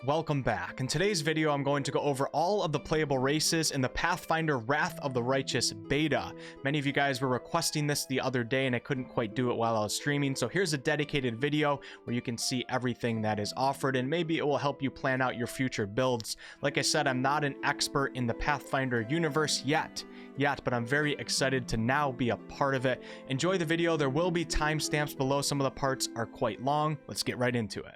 Welcome back. In today's video, I'm going to go over all of the playable races in the Pathfinder Wrath of the Righteous beta. Many of you guys were requesting this the other day and I couldn't quite do it while I was streaming, so here's a dedicated video where you can see everything that is offered and maybe it will help you plan out your future builds. Like I said, I'm not an expert in the Pathfinder universe yet, but I'm very excited to now be a part of it. Enjoy the video. There will be timestamps below. Some of the parts are quite long. Let's get right into it.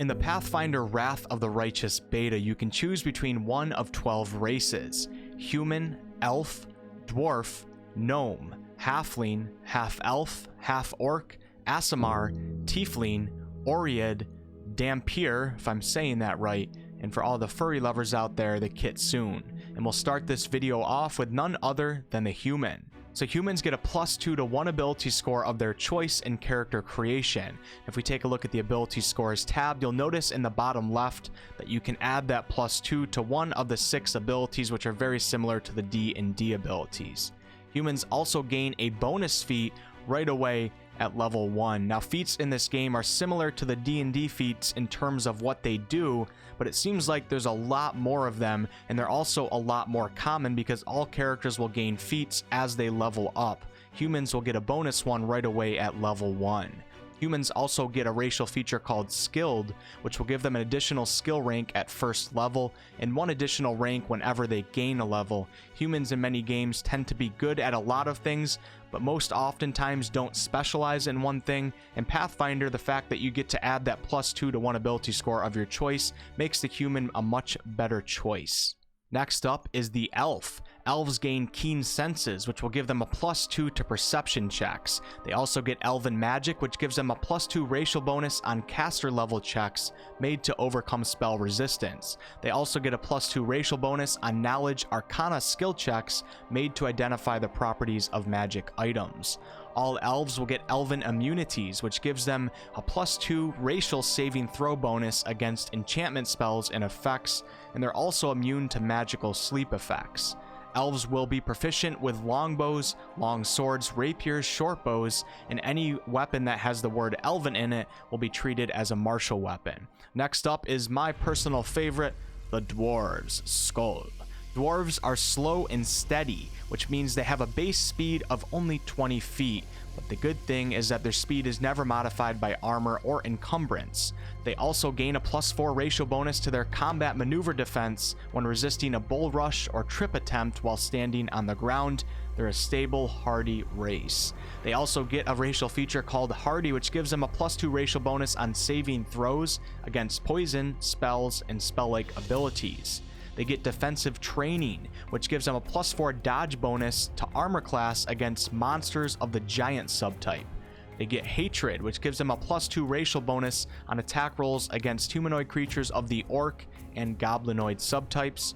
In the Pathfinder Wrath of the Righteous beta, you can choose between one of 12 races: human, elf, dwarf, gnome, halfling, half-elf, half-orc, Aasimar, tiefling, Oread, Dhampir, if I'm saying that right, and for all the furry lovers out there, the Kitsune. And we'll start this video off with none other than the human. So humans get a +2 to 1 ability score of their choice in character creation. If we take a look at the ability scores tab, you'll notice in the bottom left that you can add that +2 to one of the 6 abilities, which are very similar to the D&D abilities. Humans also gain a bonus feat right away at level 1. Now, feats in this game are similar to the D&D feats in terms of what they do, but it seems like there's a lot more of them, and they're also a lot more common because all characters will gain feats as they level up. Humans will get a bonus one right away at level 1. Humans also get a racial feature called Skilled, which will give them an additional skill rank at first level, and one additional rank whenever they gain a level. Humans in many games tend to be good at a lot of things, but most oftentimes don't specialize in one thing. In Pathfinder, the fact that you get to add that +2 to 1 ability score of your choice makes the human a much better choice. Next up is the elf. Elves gain keen senses, which will give them a +2 to perception checks. They also get elven magic, which gives them a +2 racial bonus on caster level checks made to overcome spell resistance. They also get a +2 racial bonus on knowledge arcana skill checks made to identify the properties of magic items. All elves will get elven immunities, which gives them a +2 racial saving throw bonus against enchantment spells and effects, and they're also immune to magical sleep effects. Elves will be proficient with longbows, long swords, rapiers, short bows, and any weapon that has the word elven in it will be treated as a martial weapon. Next up is my personal favorite, the dwarves' skull. Dwarves are slow and steady, which means they have a base speed of only 20 feet, but the good thing is that their speed is never modified by armor or encumbrance. They also gain a +4 racial bonus to their combat maneuver defense when resisting a bull rush or trip attempt while standing on the ground. They're a stable, hardy race. They also get a racial feature called Hardy, which gives them a +2 racial bonus on saving throws against poison, spells, and spell-like abilities. They get defensive training, which gives them a +4 dodge bonus to armor class against monsters of the giant subtype. They get hatred, which gives them a +2 racial bonus on attack rolls against humanoid creatures of the orc and goblinoid subtypes.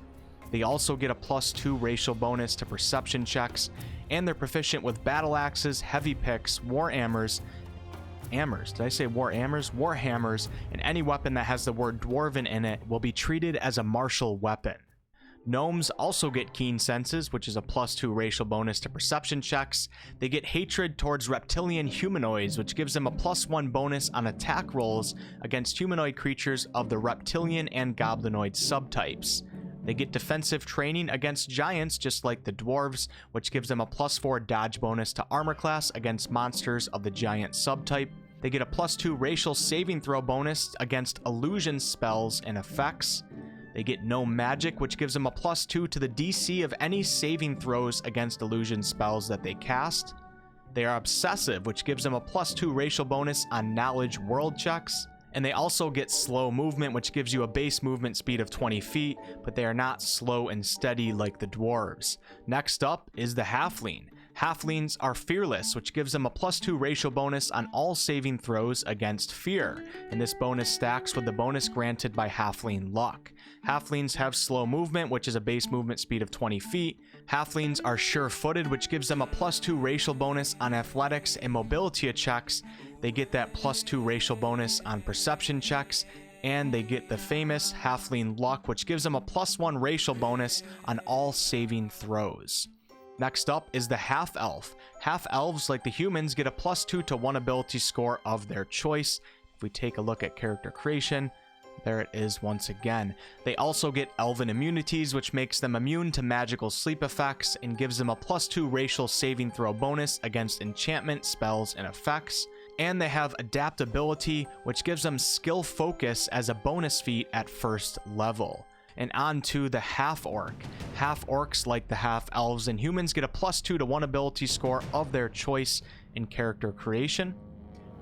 They also get a +2 racial bonus to perception checks, and they're proficient with battle axes, heavy picks, war hammers, Warhammers, and any weapon that has the word dwarven in it will be treated as a martial weapon. Gnomes also get keen senses, which is a +2 racial bonus to perception checks. They get hatred towards reptilian humanoids, which gives them a +1 bonus on attack rolls against humanoid creatures of the reptilian and goblinoid subtypes. They get defensive training against giants, just like the dwarves, which gives them a +4 dodge bonus to armor class against monsters of the giant subtype. They get a +2 racial saving throw bonus against illusion spells and effects. They get gnome magic, which gives them a +2 to the DC of any saving throws against illusion spells that they cast. They are obsessive, which gives them a +2 racial bonus on knowledge world checks. And they also get slow movement, which gives you a base movement speed of 20 feet, but they are not slow and steady like the dwarves. Next up is the halfling. Halflings are fearless, which gives them a +2 racial bonus on all saving throws against fear, and this bonus stacks with the bonus granted by halfling luck. Halflings have slow movement, which is a base movement speed of 20 feet. Halflings are sure-footed, which gives them a +2 racial bonus on athletics and mobility checks. They get that +2 racial bonus on perception checks, and they get the famous halfling luck, which gives them a +1 racial bonus on all saving throws. Next up is the half-elf. Half-elves, like the humans, get a +2 to 1 ability score of their choice. If we take a look at character creation, there it is once again. They also get elven immunities, which makes them immune to magical sleep effects and gives them a +2 racial saving throw bonus against enchantment, spells, and effects. And they have adaptability, which gives them skill focus as a bonus feat at first level. And on to the half-orc. Half-orcs, like the half-elves and humans, get a +2 to 1 ability score of their choice in character creation.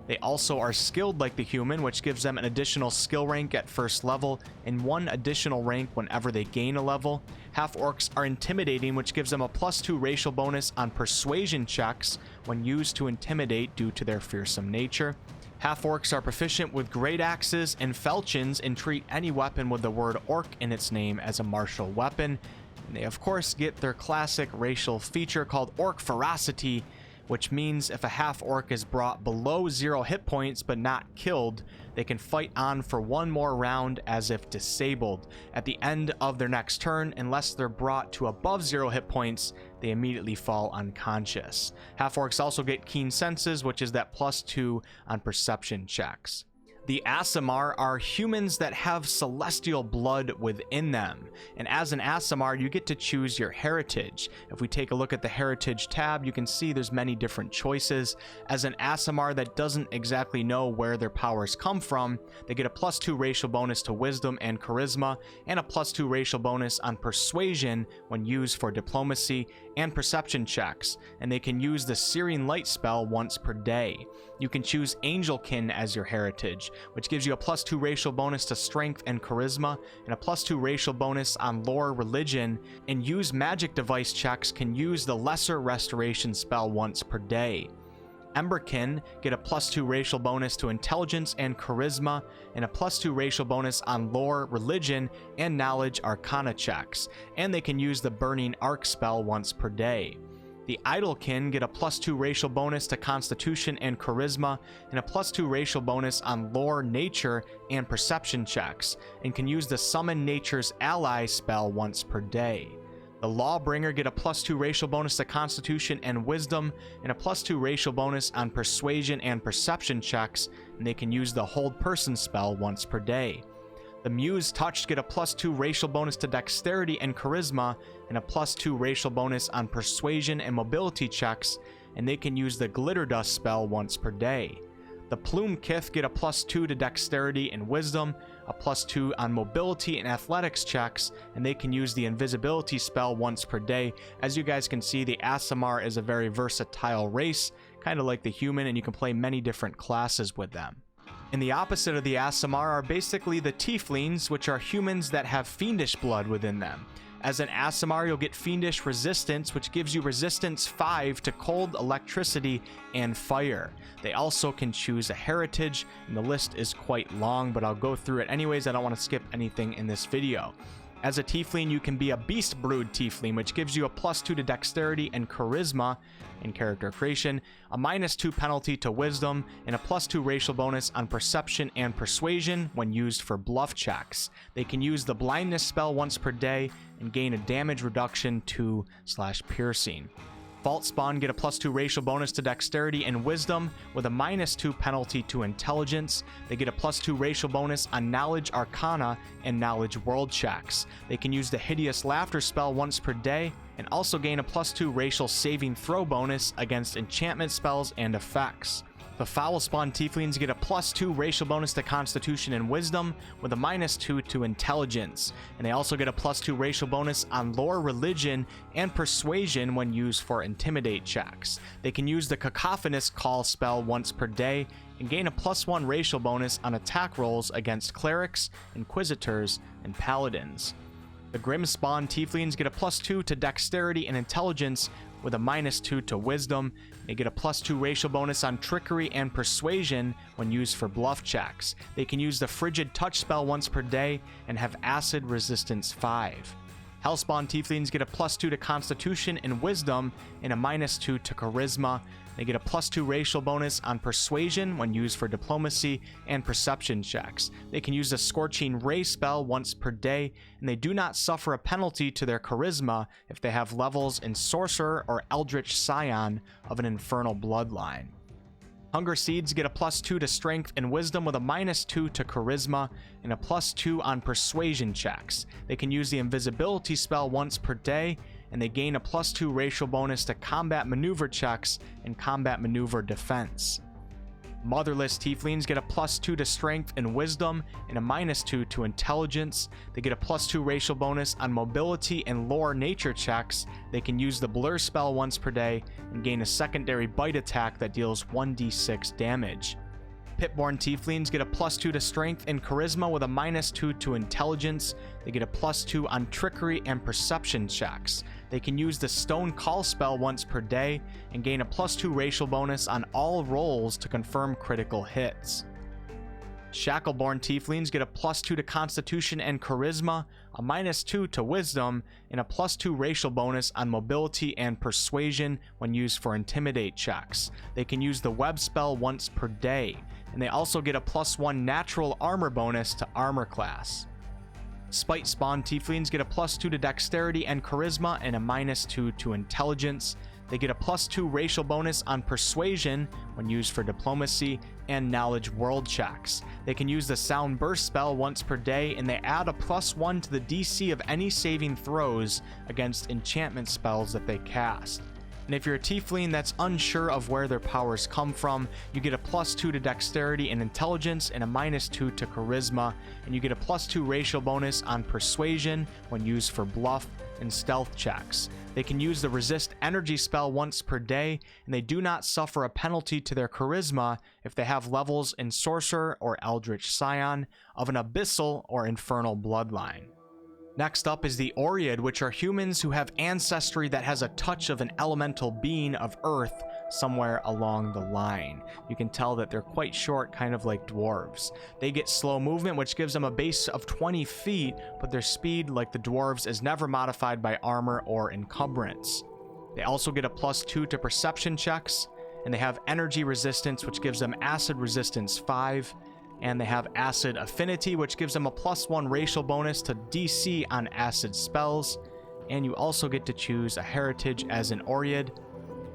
They also are skilled like the human, which gives them an additional skill rank at first level and 1 additional rank whenever they gain a level. Half-orcs are intimidating, which gives them a +2 racial bonus on persuasion checks when used to intimidate due to their fearsome nature. Half-orcs are proficient with great axes and falchions and treat any weapon with the word orc in its name as a martial weapon. And they of course get their classic racial feature called orc ferocity, which means if a half-orc is brought below 0 hit points but not killed, they can fight on for 1 more round as if disabled. At the end of their next turn, unless they're brought to above 0 hit points, they immediately fall unconscious. Half-orcs also get keen senses, which is that +2 on perception checks. The Aasimar are humans that have celestial blood within them, and as an Aasimar you get to choose your heritage. If we take a look at the heritage tab, you can see there's many different choices. As an Aasimar that doesn't exactly know where their powers come from, they get a +2 racial bonus to wisdom and charisma, and a +2 racial bonus on persuasion when used for diplomacy and perception checks, and they can use the Searing Light spell once per day. You can choose Angelkin as your heritage, which gives you a +2 racial bonus to strength and charisma, and a +2 racial bonus on lore, religion, and use magic device checks can use the lesser restoration spell once per day. Emberkin get a +2 racial bonus to intelligence and charisma, and a +2 racial bonus on lore, religion, and knowledge arcana checks, and they can use the burning arc spell once per day. The Idlekin get a +2 racial bonus to constitution and charisma, and a +2 racial bonus on lore, nature, and perception checks, and can use the summon nature's ally spell once per day. The Lawbringer get a +2 racial bonus to constitution and wisdom, and a +2 racial bonus on persuasion and perception checks, and they can use the hold person spell once per day. The Muse Touched get a +2 racial bonus to dexterity and charisma, and a +2 racial bonus on persuasion and mobility checks, and they can use the Glitter Dust spell once per day. The Plume Kith get a +2 to dexterity and wisdom, a +2 on mobility and athletics checks, and they can use the invisibility spell once per day. As you guys can see, the Aasimar is a very versatile race, kind of like the human, and you can play many different classes with them. And the opposite of the Aasimar are basically the Tieflings, which are humans that have fiendish blood within them. As an Aasimar, you'll get Fiendish Resistance, which gives you resistance 5 to cold, electricity, and fire. They also can choose a heritage, and the list is quite long, but I'll go through it anyways. I don't want to skip anything in this video. As a Tiefling, you can be a Beast Brood Tiefling, which gives you a +2 to dexterity and charisma in character creation, a -2 penalty to wisdom, and a +2 racial bonus on perception and persuasion when used for bluff checks. They can use the blindness spell once per day and gain a damage reduction 2/piercing. Vault Spawn get a +2 racial bonus to dexterity and wisdom with a -2 penalty to intelligence. They get a +2 racial bonus on knowledge arcana and knowledge world checks. They can use the Hideous Laughter spell once per day and also gain a +2 racial saving throw bonus against enchantment spells and effects. The Foul Spawn Tieflings get a +2 racial bonus to Constitution and Wisdom with a -2 to Intelligence, and they also get a +2 racial bonus on Lore, Religion, and Persuasion when used for Intimidate checks. They can use the Cacophonous Call spell once per day and gain a +1 racial bonus on attack rolls against Clerics, Inquisitors, and Paladins. The Grim Spawn Tieflings get a +2 to Dexterity and Intelligence with a -2 to Wisdom. They get a +2 racial bonus on Trickery and Persuasion when used for bluff checks. They can use the Frigid Touch spell once per day and have Acid Resistance 5. Hellspawn Tieflings get a +2 to Constitution and Wisdom and a -2 to Charisma. They get a +2 racial bonus on persuasion when used for diplomacy and perception checks. They can use the Scorching Ray spell once per day, and they do not suffer a penalty to their charisma if they have levels in Sorcerer or Eldritch Scion of an Infernal bloodline. Hunger Seeds get a +2 to Strength and Wisdom with a -2 to Charisma and a +2 on Persuasion checks. They can use the Invisibility spell once per day, and they gain a +2 racial bonus to Combat Maneuver checks and Combat Maneuver defense. Motherless Tieflings get a +2 to Strength and Wisdom and a -2 to Intelligence. They get a +2 racial bonus on Mobility and Lore nature checks. They can use the Blur spell once per day and gain a secondary bite attack that deals 1d6 damage. Pitborn Tieflings get a +2 to Strength and Charisma with a -2 to Intelligence. They get a +2 on Trickery and Perception checks. They can use the Stone Call spell once per day and gain a +2 racial bonus on all rolls to confirm critical hits. Shackleborn Tieflings get a +2 to Constitution and Charisma, a -2 to Wisdom, and a +2 racial bonus on Mobility and Persuasion when used for Intimidate checks. They can use the Web spell once per day, and they also get a +1 natural armor bonus to Armor class. Spite Spawn Tieflings get a +2 to Dexterity and Charisma and a -2 to Intelligence. They get a +2 racial bonus on Persuasion when used for Diplomacy and Knowledge World checks. They can use the Sound Burst spell once per day, and they add a +1 to the DC of any saving throws against enchantment spells that they cast. And if you're a Tiefling that's unsure of where their powers come from, you get a +2 to Dexterity and Intelligence and a -2 to Charisma, and you get a +2 racial bonus on Persuasion when used for Bluff and Stealth checks. They can use the Resist Energy spell once per day, and they do not suffer a penalty to their Charisma if they have levels in Sorcerer or Eldritch Scion of an Abyssal or Infernal bloodline. Next up is the Oread, which are humans who have ancestry that has a touch of an elemental being of Earth somewhere along the line. You can tell that they're quite short, kind of like dwarves. They get slow movement, which gives them a base of 20 feet, but their speed, like the dwarves, is never modified by armor or encumbrance. They also get a +2 to perception checks, and they have energy resistance, which gives them acid resistance 5. And they have Acid Affinity, which gives them a +1 racial bonus to DC on acid spells. And you also get to choose a heritage as an Oread.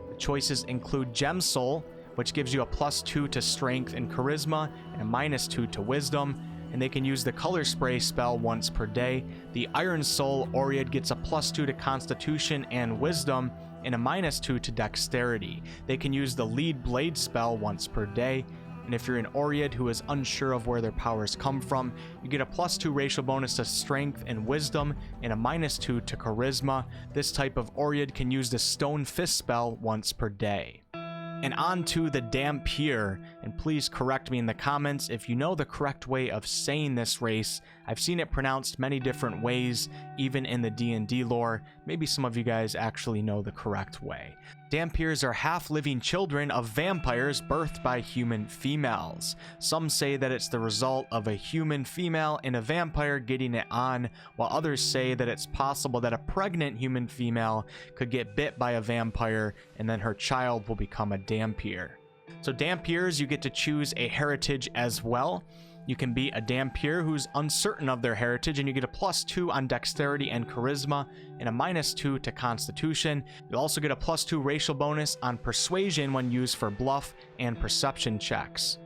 The choices include Gem Soul, which gives you a +2 to Strength and Charisma and a -2 to Wisdom. And they can use the Color Spray spell once per day. The Iron Soul Oread gets a +2 to Constitution and Wisdom and a -2 to Dexterity. They can use the Lead Blade spell once per day. And if you're an Oread who is unsure of where their powers come from, you get a +2 racial bonus to Strength and Wisdom and a -2 to Charisma. This type of Oread can use the Stone Fist spell once per day. And on to the Dhampir, and please correct me in the comments if you know the correct way of saying this race. I've seen it pronounced many different ways, even in the D&D lore. Maybe some of you guys actually know the correct way. Dhampirs are half-living children of vampires birthed by human females. Some say that it's the result of a human female and a vampire getting it on, while others say that it's possible that a pregnant human female could get bit by a vampire and then her child will become a Dhampir. So Dhampirs, you get to choose a heritage as well. You can be a Dhampir who's uncertain of their heritage, and you get a +2 on Dexterity and Charisma and a -2 to Constitution. You'll also get a +2 racial bonus on Persuasion when used for Bluff and Perception checks.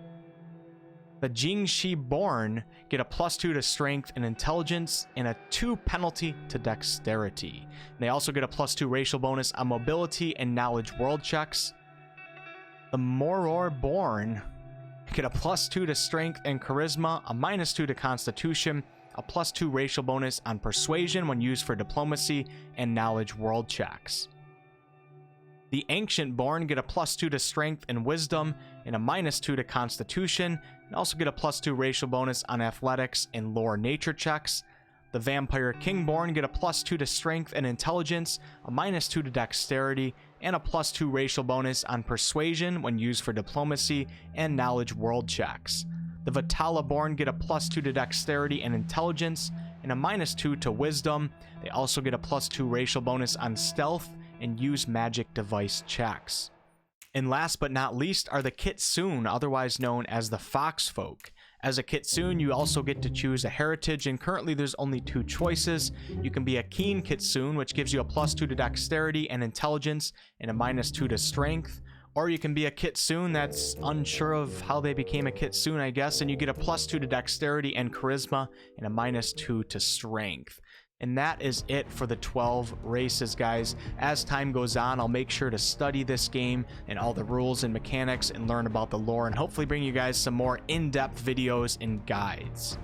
The Jingshi Born get a +2 to Strength and Intelligence and a 2 penalty to Dexterity. They also get a +2 racial bonus on Mobility and Knowledge World checks. The Moror Born get a +2 to Strength and Charisma, a -2 to Constitution, a +2 racial bonus on Persuasion when used for Diplomacy and Knowledge World checks. The Ancient Born get a +2 to Strength and Wisdom and a -2 to Constitution, and also get a +2 racial bonus on Athletics and Lore nature checks. The Vampire Kingborn get a +2 to Strength and Intelligence, a -2 to Dexterity, and a +2 racial bonus on Persuasion when used for Diplomacy and Knowledge World checks. The Vitalaborn get a +2 to Dexterity and Intelligence, and a -2 to Wisdom. They also get a +2 racial bonus on Stealth and Use Magic Device checks. And last but not least are the Kitsune, otherwise known as the Foxfolk. As a Kitsune, you also get to choose a heritage, and currently there's only 2 choices. You can be a Keen Kitsune, which gives you a +2 to dexterity and intelligence, and a -2 to strength. Or you can be a Kitsune that's unsure of how they became a Kitsune, I guess, and you get a +2 to dexterity and charisma, and a -2 to strength. And that is it for the 12 races, guys. As time goes on, I'll make sure to study this game and all the rules and mechanics and learn about the lore, and hopefully bring you guys some more in-depth videos and guides.